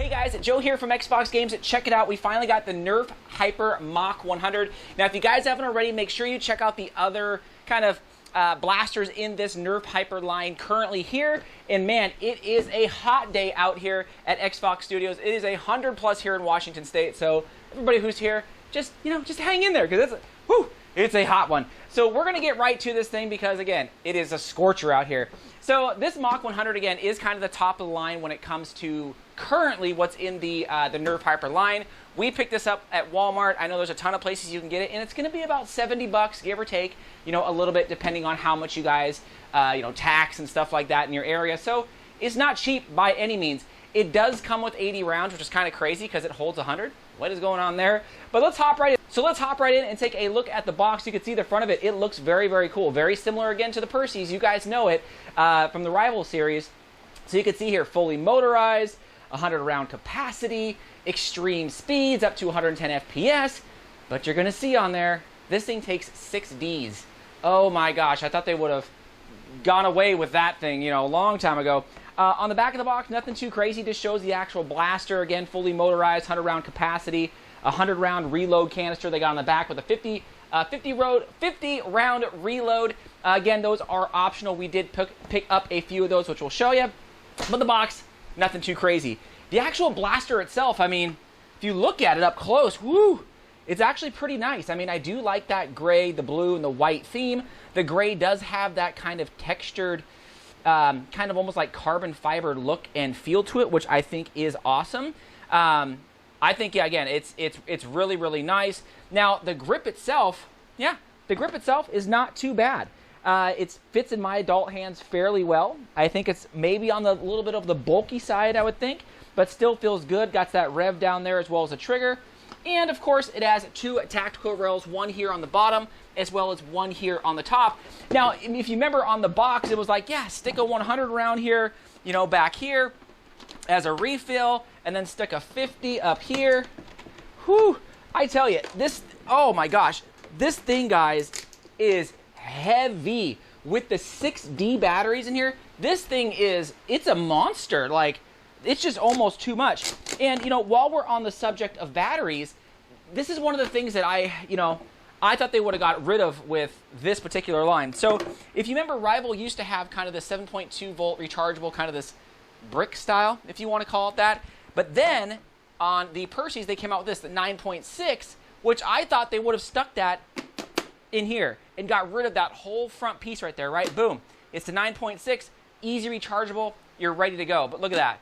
Hey guys, Joe here from XFoxGames. Check it out. We finally got the Nerf Hyper MACH-100. Now, if you guys haven't already, make sure you check out the other kind of blasters in this Nerf Hyper line currently here. And man, it is a hot day out here at XFox Studios. It is 100+ here in Washington State. So everybody who's here, just hang in there because it's a hot one. So we're gonna get right to this thing because again, it is a scorcher out here. So this MACH-100 again is kind of the top of the line when it comes to currently what's in the Nerf Hyper line. We picked this up at Walmart. I know there's a ton of places you can get it, and it's going to be about $70, give or take, a little bit depending on how much you guys, tax and stuff like that in your area. So it's not cheap by any means. It does come with 80 rounds, which is kind of crazy because it holds 100. What is going on there? But let's hop right in. So let's hop right in and take a look at the box. You can see the front of it. It looks very, very cool. Very similar again to the Percy's. You guys know it from the Rival series. So you can see here, fully motorized, 100 round capacity, extreme speeds up to 110 FPS. But you're going to see on there, this thing takes 6 Ds. Oh my gosh, I thought they would have gone away with that thing, a long time ago. On the back of the box, nothing too crazy. Just shows the actual blaster. Again, fully motorized, 100 round capacity, 100 round reload canister they got on the back with a 50 round reload. Again, those are optional. We did pick up a few of those, which we'll show you. But the box, nothing too crazy. The actual blaster itself, I mean, if you look at it up close, it's actually pretty nice. I mean, I do like that gray, the blue, and the white theme. The gray does have that kind of textured, kind of almost like carbon fiber look and feel to it, which I think is awesome. I think, yeah, again, it's really, really nice. Now, the grip itself, the grip itself is not too bad. It fits in my adult hands fairly well. I think it's maybe on the little bit of the bulky side, I would think, but still feels good. Got that rev down there as well as a trigger. And of course, it has 2 tactical rails, one here on the bottom, as well as one here on the top. Now, if you remember on the box, it was like, yeah, stick a 100 round here, back here as a refill, and then stick a 50 up here. Whew, I tell you, oh my gosh, this thing, guys, is heavy. With the 6D batteries in here, this thing it's a monster. Like, it's just almost too much. And, while we're on the subject of batteries, this is one of the things that I thought they would have got rid of with this particular line. So, if you remember, Rival used to have kind of the 7.2 volt rechargeable, kind of this brick style, if you want to call it that. But then, on the Percy's, they came out with this, the 9.6, which I thought they would have stuck that in here and got rid of that whole front piece right there, right? Boom. It's the 9.6, easy rechargeable, you're ready to go. But look at that.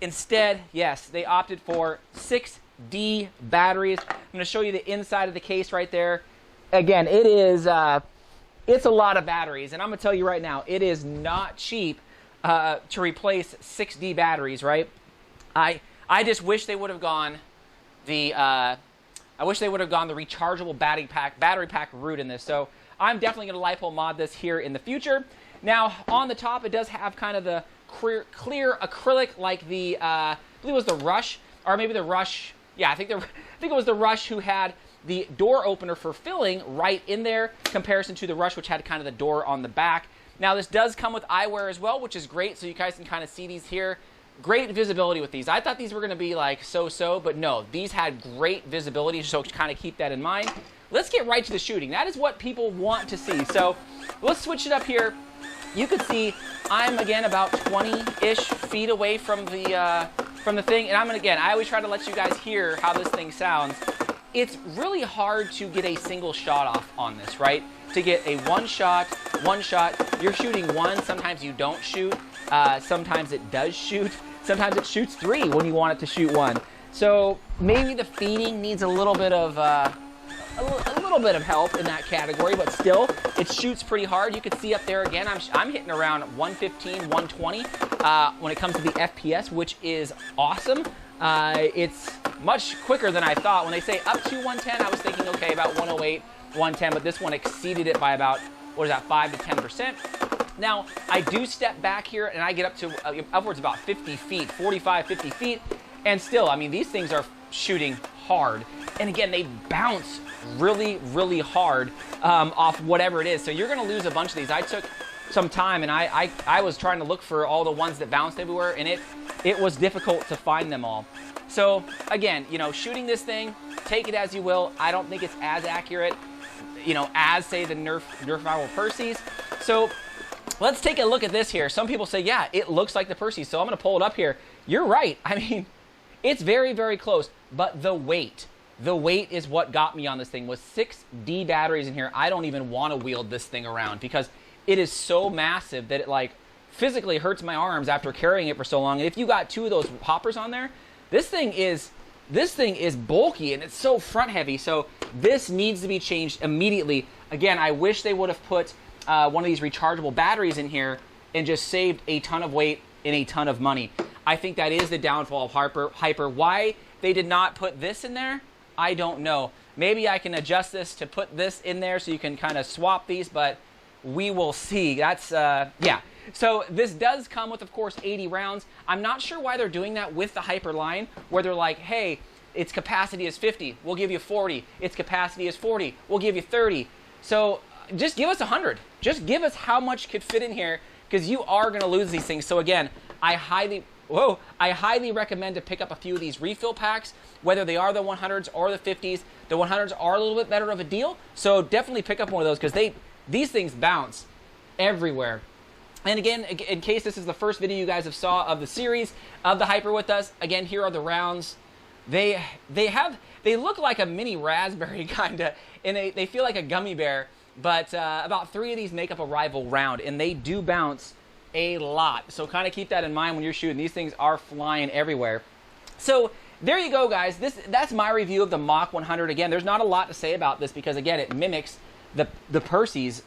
Instead, yes, they opted for 6D batteries. I'm going to show you the inside of the case right there. Again, it is, it's a lot of batteries. And I'm going to tell you right now, it is not cheap to replace 6D batteries, right? I just wish they would have gone the, I wish they would have gone the rechargeable battery pack route in this. So I'm definitely going to LiPo mod this here in the future. Now, on the top, it does have kind of the clear acrylic, like the I believe it was the Rush, or maybe the Rush. Yeah, I think it was the Rush who had the door opener for filling right in there, comparison to the Rush, which had kind of the door on the back. Now, this does come with eyewear as well, which is great, so you guys can kind of see these here. Great visibility with these. I thought these were going to be like so-so, but no, these had great visibility, so kind of keep that in mind. Let's get right to the shooting. That is what people want to see. So let's switch it up here. You can see I'm, again, about 20-ish feet away from the thing, and I always try to let you guys hear how this thing sounds. It's really hard to get a single shot off on this, right? To get a one shot, you're shooting one, sometimes you don't shoot, sometimes it does shoot, sometimes it shoots 3 when you want it to shoot 1. So maybe the feeding needs a little bit of help in that category, but still, it shoots pretty hard. You can see up there again, I'm hitting around 115, 120 when it comes to the FPS, which is awesome. It's much quicker than I thought. When they say up to 110, I was thinking, okay, about 108, 110, but this one exceeded it by about, 5 to 10%. Now, I do step back here, and I get up to upwards about 50 feet, 45, 50 feet, and still, I mean, these things are shooting hard. And again, they bounce really, really hard off whatever it is. So you're going to lose a bunch of these. I took some time, and I was trying to look for all the ones that bounced everywhere, and it was difficult to find them all. So again, you know, shooting this thing, take it as you will. I don't think it's as accurate, you know, as say the Nerf Hyper Percy's. So let's take a look at this here. Some people say, yeah, it looks like the Percy's. So I'm going to pull it up here. You're right. I mean, it's very, very close. But the weight is what got me on this thing. With 6D batteries in here, I don't even want to wield this thing around because it is so massive that it like physically hurts my arms after carrying it for so long. And if you got 2 of those hoppers on there, this thing is bulky and it's so front heavy. So this needs to be changed immediately. Again, I wish they would have put one of these rechargeable batteries in here and just saved a ton of weight and a ton of money. I think that is the downfall of Hyper. Why they did not put this in there, I don't know. Maybe I can adjust this to put this in there so you can kind of swap these, but we will see. That's, yeah. So this does come with, of course, 80 rounds. I'm not sure why they're doing that with the Hyper line, where they're like, hey, its capacity is 50, we'll give you 40. Its capacity is 40, we'll give you 30. So just give us 100. Just give us how much could fit in here, because you are going to lose these things. So again, I highly recommend to pick up a few of these refill packs, whether they are the 100s or the 50s. The 100s are a little bit better of a deal, so definitely pick up one of those because these things bounce everywhere. And again, in case this is the first video you guys have saw of the series of the Hyper with us, again, here are the rounds. They look like a mini raspberry kind of, and they feel like a gummy bear, but about 3 of these make up a rival round, and they do bounce a lot. So kind of keep that in mind when you're shooting. These things are flying everywhere. So there you go, guys. That's my review of the MACH-100. Again, there's not a lot to say about this because, again, it mimics the Percy's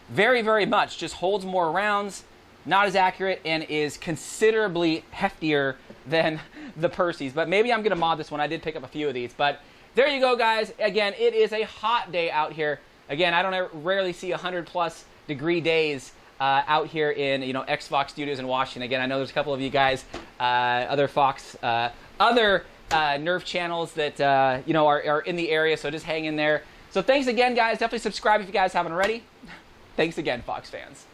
very, very much. Just holds more rounds, not as accurate, and is considerably heftier than the Percy's. But maybe I'm going to mod this one. I did pick up a few of these. But there you go, guys. Again, it is a hot day out here. Again, I don't rarely see 100+ degree days out here in, you know, XFox Studios in Washington. Again, I know there's a couple of you guys, other Nerf channels that you know are in the area, so just hang in there. So thanks again, guys. Definitely subscribe if you guys haven't already. Thanks again, Fox fans.